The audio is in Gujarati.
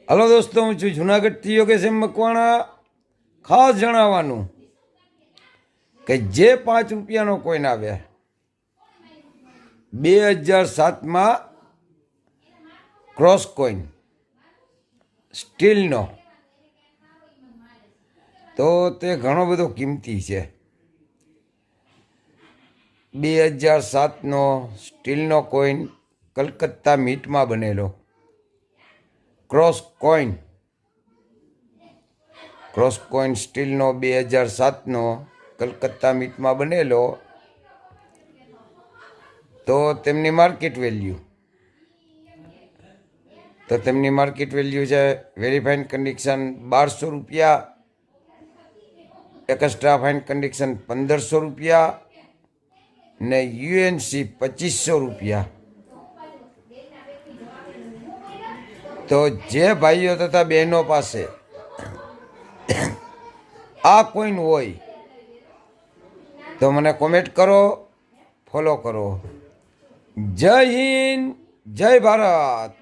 હલો દોસ્તો, હું છું જુનાગઢથી યોગેશ એમ મકવાણા. ખાસ જણાવવાનું કે જે ₹5નો કોઈન આવ્યા 2007માં ક્રોસ કોઈન સ્ટીલનો, તો તે ઘણો બધો કિંમતી છે. 2007નો સ્ટીલનો કોઈન કલકત્તા મીટમાં બનેલો ક્રોસ કોઈન સ્ટીલનો 2007નો કલકત્તા મીટમાં બનેલો. તો તેમની માર્કેટ વેલ્યુ છે verified condition ₹1200, extra fine condition ₹1500 ને યુએનસી ₹2500. તો જે ભાઈઓ તથા બહેનો પાસે આ કોઈન હોય તો મને કોમેન્ટ કરો, ફોલો કરો. જય હિન્દ, જય ભારત.